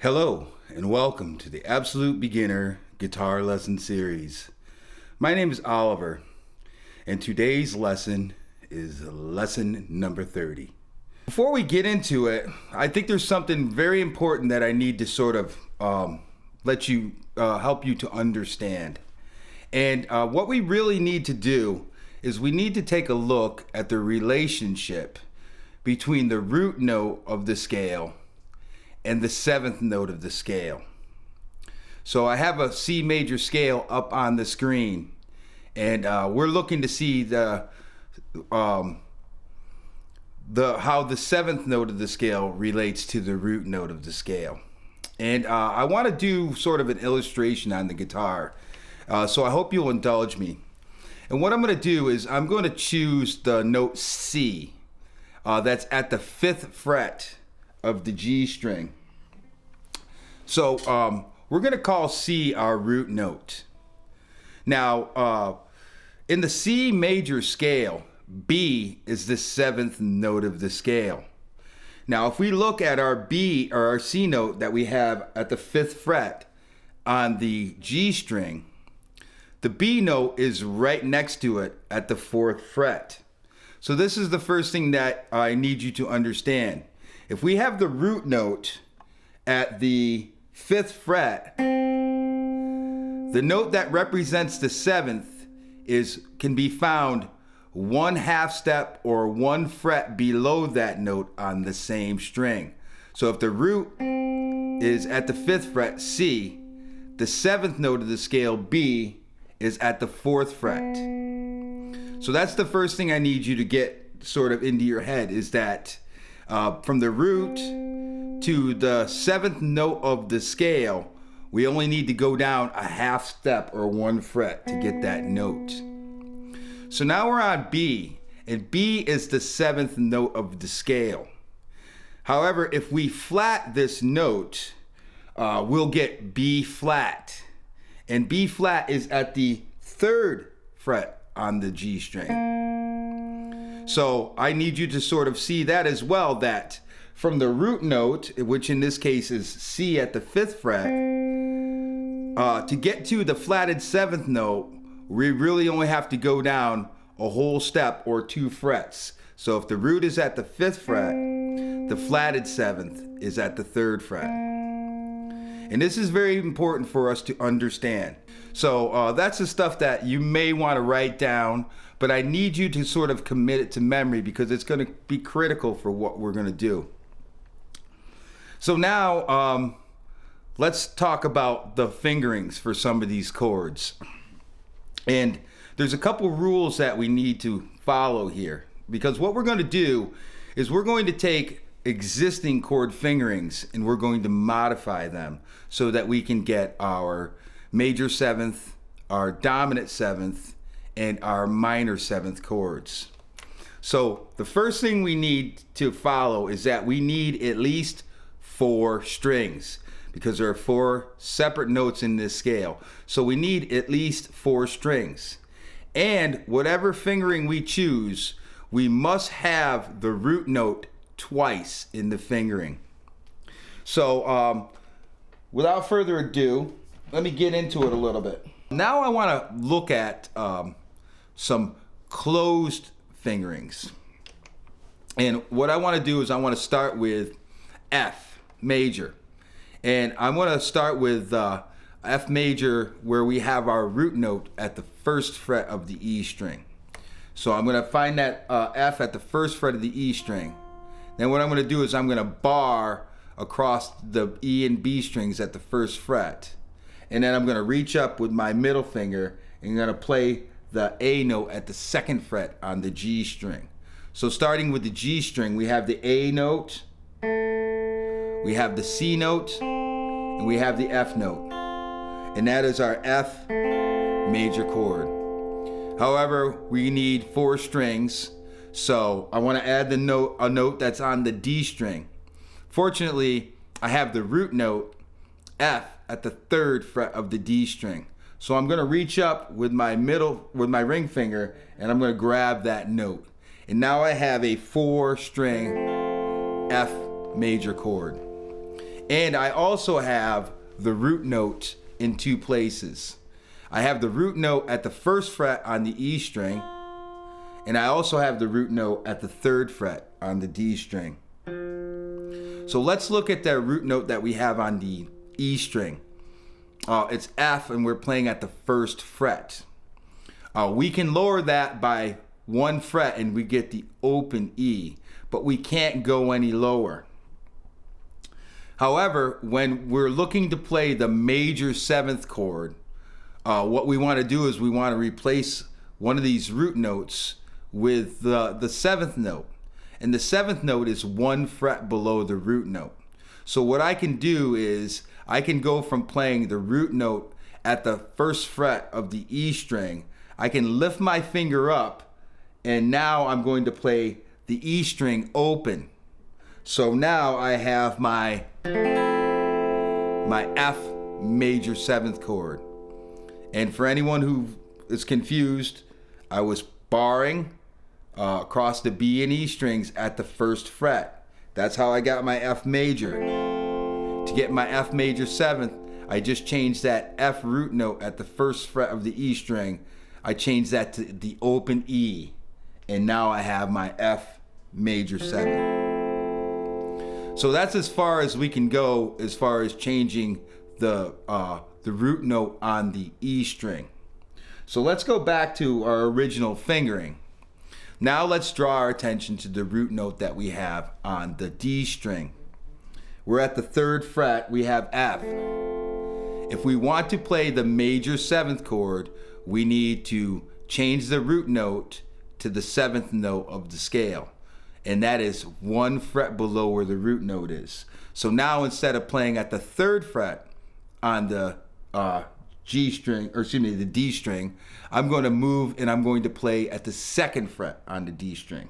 Hello and welcome to the Absolute Beginner Guitar Lesson Series. My name is Oliver and today's lesson is lesson number 30. Before we get into it, I think there's something very important that I need to sort of help you to understand. And what we really need to do is we need to take a look at the relationship between the root note of the scale and the seventh note of the scale. So I have a C major scale up on the screen, and we're looking to see how the seventh note of the scale relates to the root note of the scale. And I want to do sort of an illustration on the guitar, so I hope you'll indulge me. And what I'm going to do is I'm going to choose the note C that's at the 5th fret of the G string. So we're going to call C our root note. Now in the C major scale, B is the 7th note of the scale. Now if we look at our B or our C note that we have at the 5th fret on the G string, the B note is right next to it at the 4th fret. So this is the first thing that I need you to understand. If we have the root note at the 5th fret, the note that represents the 7th can be found 1/2 step or 1 fret below that note on the same string. So if the root is at the 5th fret, C, the 7th note of the scale, B, is at the 4th fret. So that's the first thing I need you to get sort of into your head, is that from the root to the 7th note of the scale, we only need to go down 1/2 step or 1 fret to get that note. So now we're on B, and B is the 7th note of the scale. However, if we flat this note, we'll get B flat. And B flat is at the 3rd fret on the G string. So I need you to sort of see that as well, that from the root note, which in this case is C at the 5th fret, to get to the flatted 7th note, we really only have to go down a whole step or 2 frets. So if the root is at the 5th fret, the flatted 7th is at the 3rd fret. And this is very important for us to understand. So that's the stuff that you may want to write down, but I need you to sort of commit it to memory because it's going to be critical for what we're going to do. So now let's talk about the fingerings for some of these chords. And there's a couple rules that we need to follow here, because what we're going to do is we're going to take existing chord fingerings and we're going to modify them so that we can get our major 7th, our dominant 7th, and our minor 7th chords. So the first thing we need to follow is that we need at least 4 strings, because there are 4 separate notes in this scale. So we need at least 4 strings. And whatever fingering we choose, we must have the root note twice in the fingering. So without further ado, let me get into it a little bit. Now I want to look at some closed fingerings. And what I want to do is I want to start with F major. And I want to start with F major, where we have our root note at the 1st fret of the E string. So I'm going to find that F at the 1st fret of the E string. Then what I'm going to do is I'm going to bar across the E and B strings at the 1st fret. And then I'm going to reach up with my middle finger and I'm going to play the A note at the 2nd fret on the G string. So starting with the G string, we have the A note, we have the C note, and we have the F note. And that is our F major chord. However, we need 4 strings, so I want to add a note that's on the D string. Fortunately, I have the root note F at the 3rd fret of the D string. So I'm going to reach up with my ring finger and I'm going to grab that note. And now I have a 4-string F major chord. And I also have the root note in two places. I have the root note at the 1st fret on the E string, and I also have the root note at the 3rd fret on the D string. So let's look at the root note that we have on the E string. It's F, and we're playing at the 1st fret. We can lower that by 1 fret and we get the open E, but we can't go any lower. However, when we're looking to play the major 7th chord, what we want to do is we want to replace one of these root notes with the 7th note. And the 7th note is 1 fret below the root note. So what I can do is I can go from playing the root note at the 1st fret of the E string. I can lift my finger up, and now I'm going to play the E string open. So now I have my F major 7th chord. And for anyone who is confused, I was barring across the B and E strings at the 1st fret. That's how I got my F major. To get my F major 7th, I just changed that F root note at the 1st fret of the E string. I changed that to the open E, and now I have my F major 7th. So that's as far as we can go as far as changing the root note on the E string. So let's go back to our original fingering. Now let's draw our attention to the root note that we have on the D string. We're at the 3rd fret, we have F. If we want to play the major 7th chord, we need to change the root note to the 7th note of the scale. And that is 1 fret below where the root note is. So now instead of playing at the 3rd fret on the G string, or excuse me, the D string, I'm going to move and I'm going to play at the 2nd fret on the D string.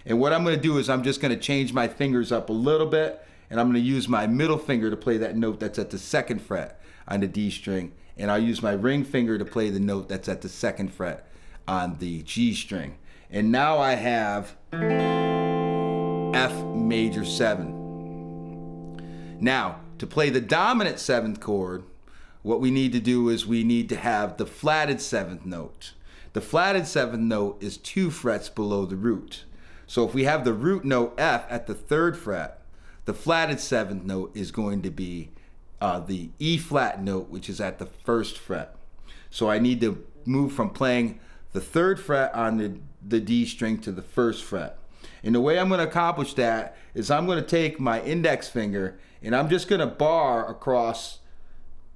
And what I'm going to do is I'm just going to change my fingers up a little bit, and I'm going to use my middle finger to play that note that's at the 2nd fret on the D string, and I'll use my ring finger to play the note that's at the 2nd fret on the G string. And now I have F major 7. Now, to play the dominant 7th chord, what we need to do is we need to have the flatted 7th note. The flatted 7th note is 2 frets below the root. So if we have the root note F at the 3rd fret, the flatted 7th note is going to be the E flat note, which is at the 1st fret. So I need to move from playing the 3rd fret on the D string to the 1st fret. And the way I'm going to accomplish that is I'm going to take my index finger and I'm just going to bar across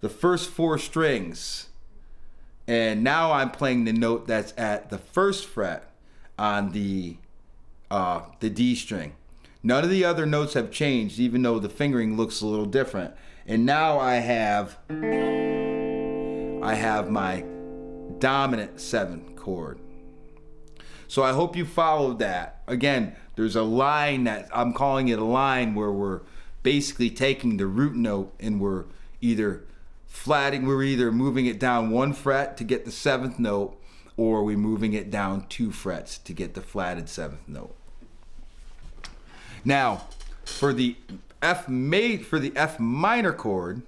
the first 4 strings. And now I'm playing the note that's at the 1st fret on the D string. None of the other notes have changed, even though the fingering looks a little different. And now I have my dominant 7th chord. So I hope you followed that. Again, there's a line that I'm calling it a line where we're basically taking the root note and we're either moving it down 1 fret to get the 7th note, or we're moving it down 2 frets to get the flatted 7th note. Now, for the F minor chord,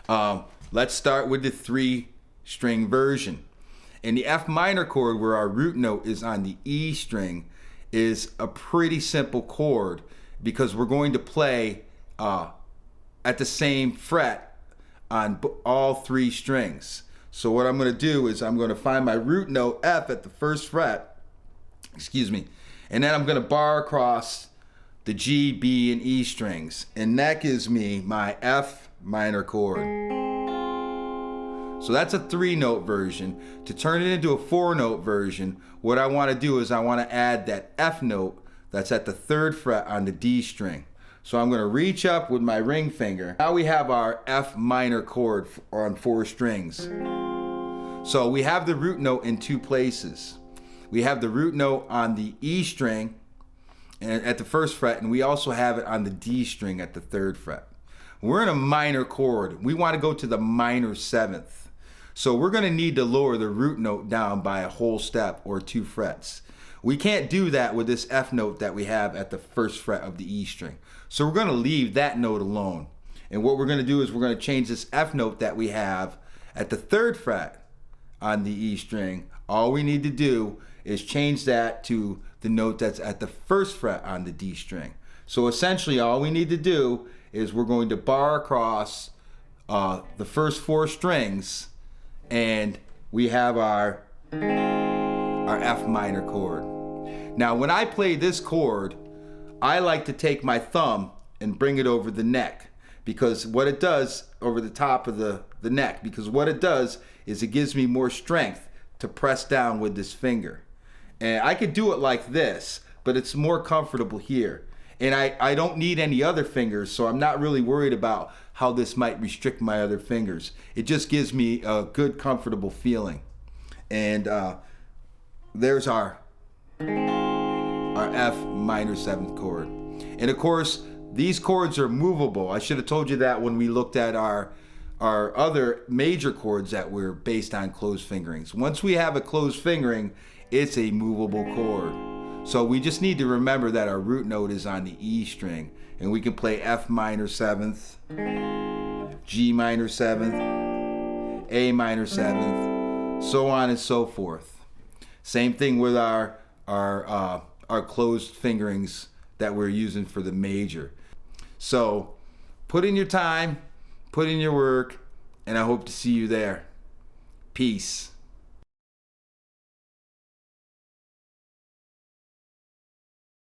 let's start with the 3-string version. And the F minor chord, where our root note is on the E string, is a pretty simple chord because we're going to play at the same fret on all 3 strings. So what I'm going to do is I'm going to find my root note F at the 1st fret, and then I'm going to bar across the G, B, and E strings, and that gives me my F minor chord. So that's a 3-note version. To turn it into a 4-note version, what I want to do is I want to add that F note that's at the 3rd fret on the D string. So I'm going to reach up with my ring finger. Now we have our F minor chord on 4 strings. So we have the root note in 2 places. We have the root note on the E string at the 1st fret, and we also have it on the D string at the 3rd fret. We're in a minor chord. We want to go to the minor 7th. So we're going to need to lower the root note down by a whole step or 2 frets. We can't do that with this F note that we have at the first fret of the E string. So we're going to leave that note alone. And what we're going to do is we're going to change this F note that we have at the third fret on the E string. All we need to do is change that to the note that's at the first fret on the D string. So essentially all we need to do is we're going to bar across the first 4 strings, and we have our F minor chord. Now when I play this chord, I like to take my thumb and bring it over the neck, because what it does, over the top of the neck, because what it does is it gives me more strength to press down with this finger. And I could do it like this, but it's more comfortable here. And I don't need any other fingers, so I'm not really worried about how this might restrict my other fingers. It just gives me a good, comfortable feeling. And there's our F minor 7th chord. And of course, these chords are movable. I should have told you that when we looked at our other major chords that were based on closed fingerings. Once we have a closed fingering, it's a movable chord. So we just need to remember that our root note is on the E string, and we can play F minor 7th, G minor 7th, A minor 7th, so on and so forth. Same thing with our closed fingerings that we're using for the major. So put in your time, put in your work, and I hope to see you there. Peace.